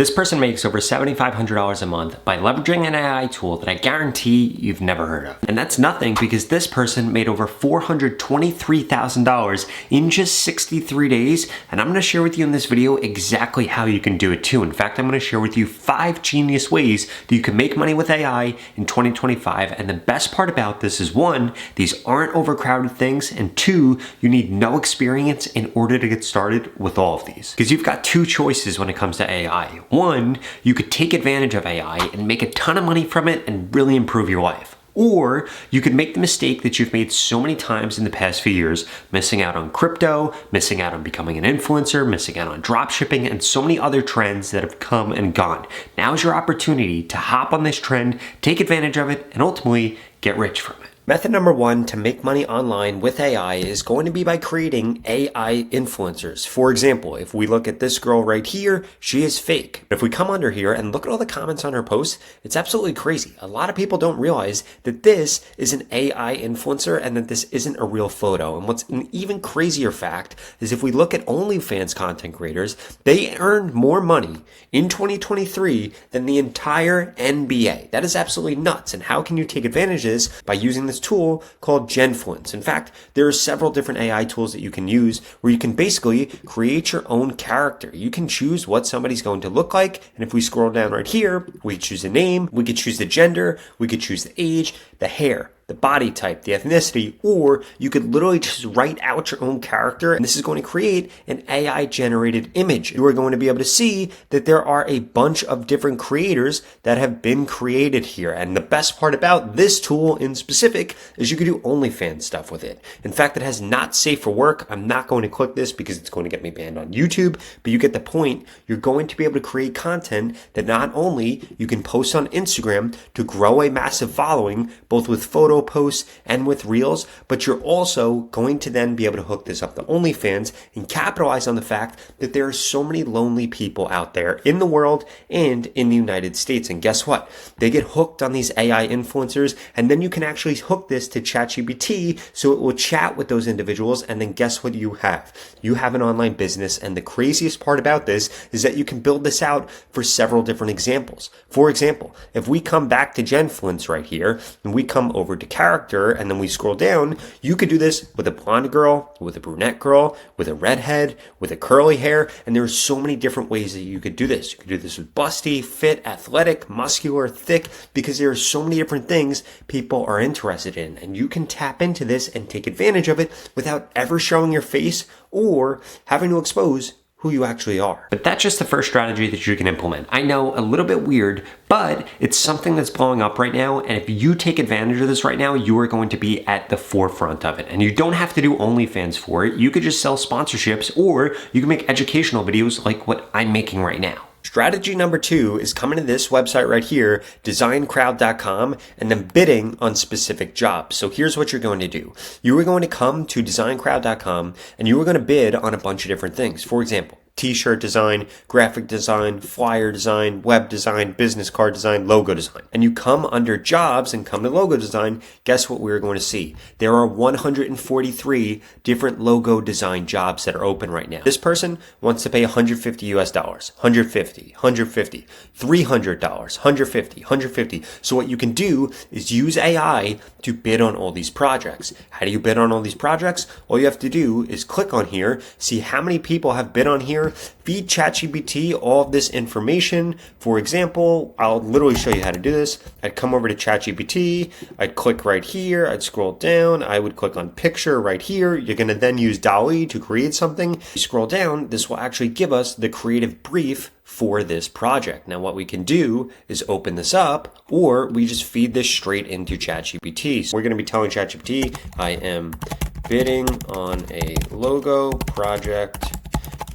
This person makes over $7,500 a month by leveraging an AI tool that I guarantee you've never heard of. And that's nothing because this person made over $423,000 in just 63 days. And I'm gonna share with you in this video exactly how you can do it too. In fact, I'm gonna share with you 5 genius ways that you can make money with AI in 2025. And the best part about this is 1, these aren't overcrowded things. And 2, you need no experience in order to get started with all of these. Because you've got 2 choices when it comes to AI. 1, you could take advantage of AI and make a ton of money from it and really improve your life. Or you could make the mistake that you've made so many times in the past few years, missing out on crypto, missing out on becoming an influencer, missing out on drop shipping, and so many other trends that have come and gone. Now's your opportunity to hop on this trend, take advantage of it, and ultimately get rich from it. Method number 1 to make money online with AI is going to be by creating AI influencers. For example, if we look at this girl right here, she is fake. If we come under here and look at all the comments on her posts, it's absolutely crazy. A lot of people don't realize that this is an AI influencer and that this isn't a real photo. And what's an even crazier fact is if we look at OnlyFans content creators, they earned more money in 2023 than the entire NBA. That is absolutely nuts. And how can you take advantage of this? By using this tool called Genfluence. In fact, there are several different AI tools that you can use where you can basically create your own character. You can choose what somebody's going to look like. And if we scroll down right here, we choose a name, we could choose the gender, we could choose the age, the hair, the body type, the ethnicity, or you could literally just write out your own character. And this is going to create an AI generated image. You are going to be able to see that there are a bunch of different creators that have been created here. And the best part about this tool in specific is you can do OnlyFans stuff with it. In fact, it has not safe for work. I'm not going to click this because it's going to get me banned on YouTube, but you get the point. You're going to be able to create content that not only you can post on Instagram to grow a massive following, both with photo posts and with reels, but you're also going to then be able to hook this up to OnlyFans and capitalize on the fact that there are so many lonely people out there in the world and in the United States. And guess what? They get hooked on these AI influencers, and then you can actually hook this to ChatGPT so it will chat with those individuals, and then guess what you have? You have an online business, and the craziest part about this is that you can build this out for several different examples. For example, if we come back to Genfluence right here, and we come over to character, and then we scroll down, you could do this with a blonde girl, with a brunette girl, with a redhead, with a curly hair, and there are so many different ways that you could do this. You could do this with busty, fit, athletic, muscular, thick, because there are so many different things people are interested in, and you can tap into this and take advantage of it without ever showing your face or having to expose who you actually are. But that's just the first strategy that you can implement. I know, a little bit weird, but it's something that's blowing up right now. And if you take advantage of this right now, you are going to be at the forefront of it. And you don't have to do OnlyFans for it. You could just sell sponsorships, or you can make educational videos like what I'm making right now. Strategy number 2 is coming to this website right here, designcrowd.com, and then bidding on specific jobs. So here's what you're going to do. You are going to come to designcrowd.com and you are going to bid on a bunch of different things. For example, t-shirt design, graphic design, flyer design, web design, business card design, logo design. And you come under jobs and come to logo design, guess what we're going to see? There are 143 different logo design jobs that are open right now. This person wants to pay $150 US, $150, $150, $300, $150, $150. So what you can do is use AI to bid on all these projects. How do you bid on all these projects? All you have to do is click on here, see how many people have bid on here, feed ChatGPT all of this information. For example, I'll literally show you how to do this. I'd come over to ChatGPT, I'd click right here, I'd scroll down, I would click on picture right here. You're going to then use DALL-E to create something. You scroll down, this will actually give us the creative brief for this project. Now what we can do is open this up, or we just feed this straight into ChatGPT. So we're going to be telling ChatGPT, I am bidding on a logo project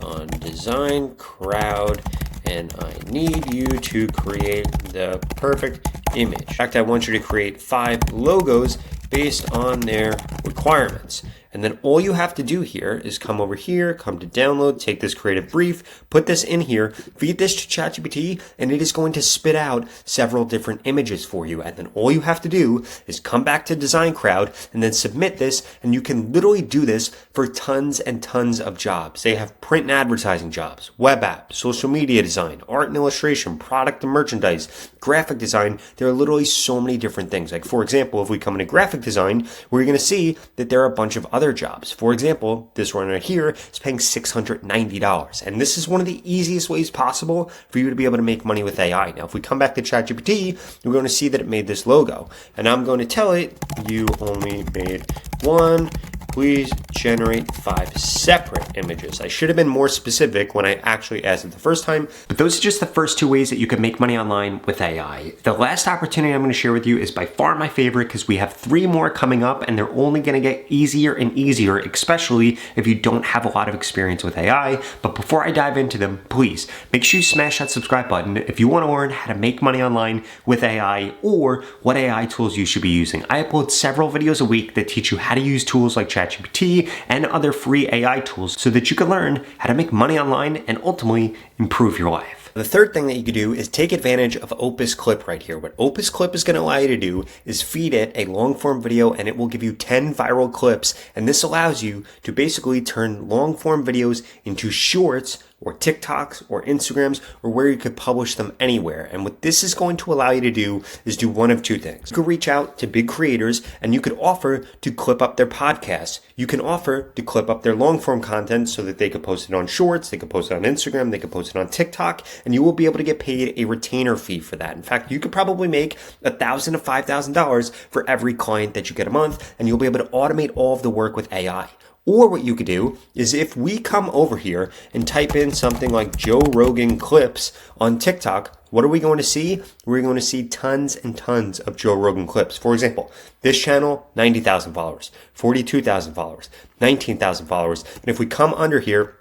on Design Crowd, and I need you to create the perfect image. In fact, I want you to create 5 logos based on their requirements. And then all you have to do here is come over here, come to download, take this creative brief, put this in here, feed this to ChatGPT, and it is going to spit out several different images for you. And then all you have to do is come back to Design Crowd and then submit this, and you can literally do this for tons and tons of jobs. They have print and advertising jobs, web apps, social media design, art and illustration, product and merchandise, graphic design. There are literally so many different things. Like, for example, if we come into graphic design, we're going to see that there are a bunch of other jobs. For example, this one right here is paying $690. And this is one of the easiest ways possible for you to be able to make money with AI. Now, if we come back to ChatGPT, we're going to see that it made this logo. And I'm going to tell it, you only made one. Please generate 5 separate images. I should have been more specific when I actually asked it the first time. But those are just the first 2 ways that you can make money online with AI. The last opportunity I'm going to share with you is by far my favorite, because we have 3 more coming up, and they're only going to get easier and easier, especially if you don't have a lot of experience with AI. But before I dive into them, please make sure you smash that subscribe button if you want to learn how to make money online with AI, or what AI tools you should be using. I upload several videos a week that teach you how to use tools like ChatGPT and other free AI tools so that you can learn how to make money online and ultimately improve your life. The third thing that you can do is take advantage of Opus Clip right here. What Opus Clip is going to allow you to do is feed it a long form video, and it will give you 10 viral clips. And this allows you to basically turn long form videos into shorts, or TikToks, or Instagrams, or where you could publish them anywhere. And what this is going to allow you to do is do one of 2 things. You could reach out to big creators, and you could offer to clip up their podcasts. You can offer to clip up their long form content so that they could post it on Shorts, they could post it on Instagram, they could post it on TikTok, and you will be able to get paid a retainer fee for that. In fact, you could probably make $1,000 to $5,000 for every client that you get a month, and you'll be able to automate all of the work with AI. Or what you could do is, if we come over here and type in something like Joe Rogan clips on TikTok, what are we going to see? We're going to see tons and tons of Joe Rogan clips. For example, this channel, 90,000 followers, 42,000 followers, 19,000 followers. And if we come under here,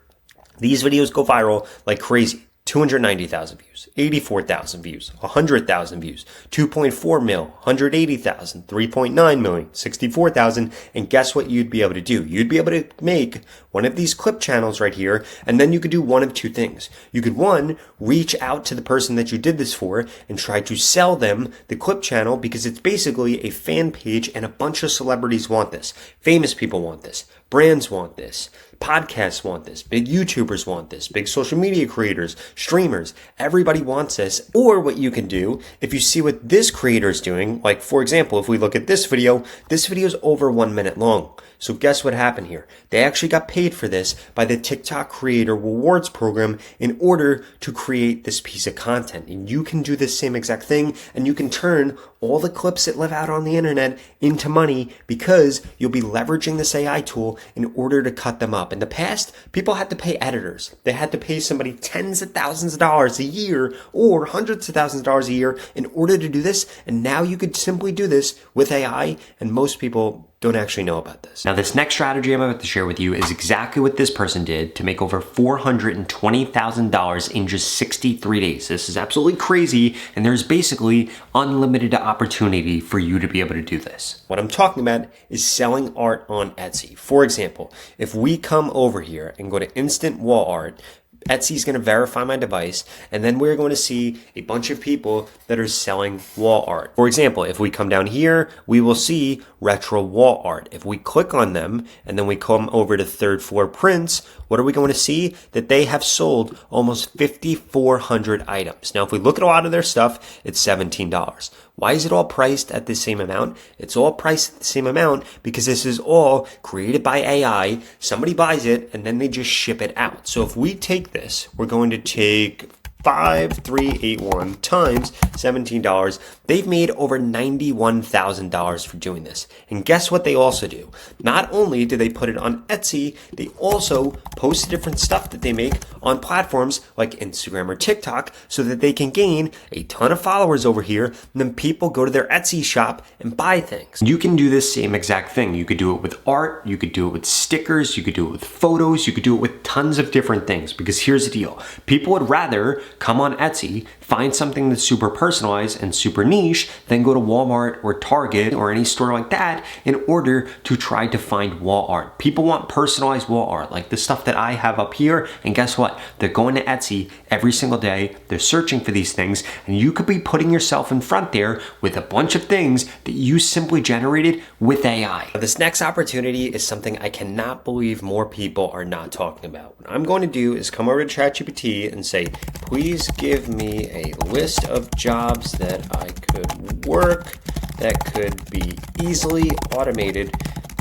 these videos go viral like crazy. 290,000 views, 84,000 views, 100,000 views, 2.4 mil, 180,000, 3.9 million, 64,000. And guess what you'd be able to do? You'd be able to make one of these clip channels right here, and then you could do one of 2 things. You could, one, reach out to the person that you did this for and try to sell them the clip channel, because it's basically a fan page and a bunch of celebrities want this. Famous people want this. Brands want this. Podcasts want this. Big YouTubers want this. Big social media creators, streamers, everybody wants this. Or what you can do, if you see what this creator is doing, like for example, if we look at this video is over 1 minute long. So guess what happened here? They actually got paid for this by the TikTok Creator Rewards Program in order to create this piece of content. And you can do the same exact thing, and you can turn all the clips that live out on the internet into money, because you'll be leveraging this AI tool in order to cut them up. In the past, people had to pay editors. They had to pay somebody tens of thousands of dollars a year or hundreds of thousands of dollars a year in order to do this. And now you could simply do this with AI, and most people don't actually know about this. Now, this next strategy I'm about to share with you is exactly what this person did to make over $420,000 in just 63 days. This is absolutely crazy, and there's basically unlimited opportunity for you to be able to do this. What I'm talking about is selling art on Etsy. For example, if we come over here and go to Instant Wall Art, Etsy is going to verify my device, and then we're going to see a bunch of people that are selling wall art. For example, if we come down here, we will see retro wall art. If we click on them and then we come over to third floor prints, what are we going to see? That they have sold almost 5,400 items. Now, if we look at a lot of their stuff, it's $17. Why is it all priced at the same amount? It's all priced at the same amount because this is all created by AI. Somebody buys it and then they just ship it out. So if we take this, we're going to take 5,381 times $17. They've made over $91,000 for doing this. And guess what they also do? Not only do they put it on Etsy, they also post different stuff that they make on platforms like Instagram or TikTok so that they can gain a ton of followers over here, and then people go to their Etsy shop and buy things. You can do this same exact thing. You could do it with art, you could do it with stickers, you could do it with photos, you could do it with tons of different things, because here's the deal. People would rather come on Etsy, find something that's super personalized and super niche, then go to Walmart or Target or any store like that in order to try to find wall art. People want personalized wall art, like the stuff that I have up here, and guess what? They're going to Etsy every single day, they're searching for these things, and you could be putting yourself in front there with a bunch of things that you simply generated with AI. This next opportunity is something I cannot believe more people are not talking about. What I'm going to do is come over to ChatGPT and say, please give me a list of jobs that I could work that could be easily automated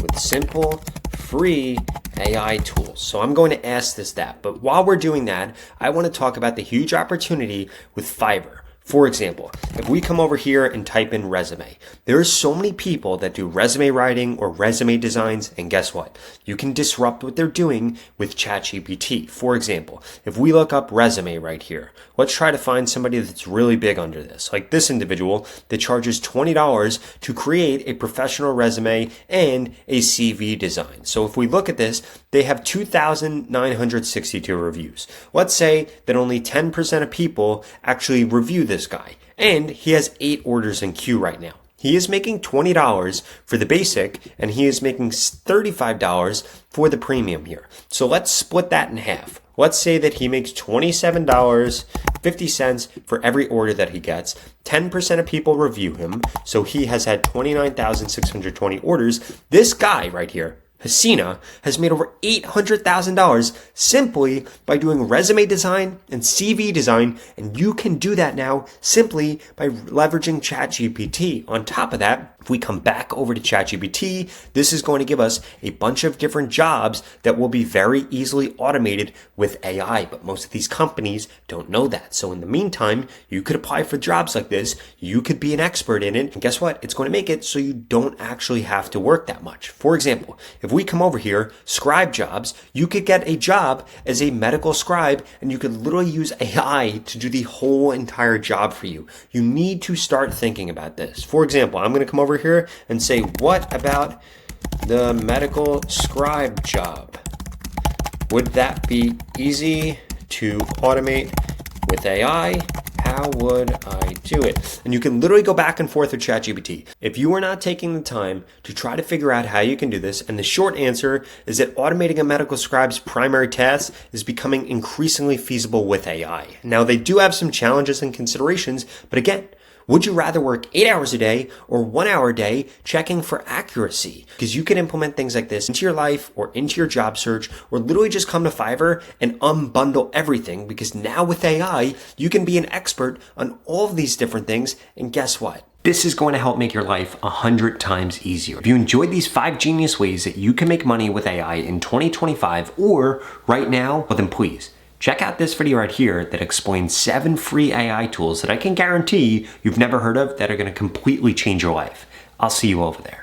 with simple, free AI tools. So I'm going to ask this that. But while we're doing that, I want to talk about the huge opportunity with Fiverr. For example, if we come over here and type in resume, there are so many people that do resume writing or resume designs, and guess what? You can disrupt what they're doing with ChatGPT. For example, if we look up resume right here, let's try to find somebody that's really big under this, like this individual that charges $20 to create a professional resume and a CV design. So if we look at this, they have 2,962 reviews. Let's say that only 10% of people actually review this guy, and he has 8 orders in queue right now. He is making $20 for the basic, and he is making $35 for the premium here. So let's split that in half. Let's say that he makes $27.50 for every order that he gets. 10% of people review him, so he has had 29,620 orders. This guy right here, Hasina, has made over $800,000 simply by doing resume design and CV design, and you can do that now simply by leveraging ChatGPT. On top of that, if we come back over to ChatGPT, this is going to give us a bunch of different jobs that will be very easily automated with AI, but most of these companies don't know that. So in the meantime, you could apply for jobs like this, you could be an expert in it, and guess what? It's going to make it so you don't actually have to work that much. For example, if we come over here, scribe jobs, you could get a job as a medical scribe, and you could literally use AI to do the whole entire job for you. You need to start thinking about this. For example, I'm going to come over here and say, what about the medical scribe job? Would that be easy to automate with AI? How would I do it? And you can literally go back and forth with ChatGPT. If you are not taking the time to try to figure out how you can do this, and the short answer is that automating a medical scribe's primary task is becoming increasingly feasible with AI. Now, they do have some challenges and considerations, but again, would you rather work 8 hours a day or 1 hour a day checking for accuracy? Because you can implement things like this into your life or into your job search, or literally just come to Fiverr and unbundle everything, because now with AI, you can be an expert on all of these different things. And guess what? This is going to help make your life 100 times easier. If you enjoyed these 5 genius ways that you can make money with AI in 2025 or right now, well then please, check out this video right here that explains 7 free AI tools that I can guarantee you've never heard of that are going to completely change your life. I'll see you over there.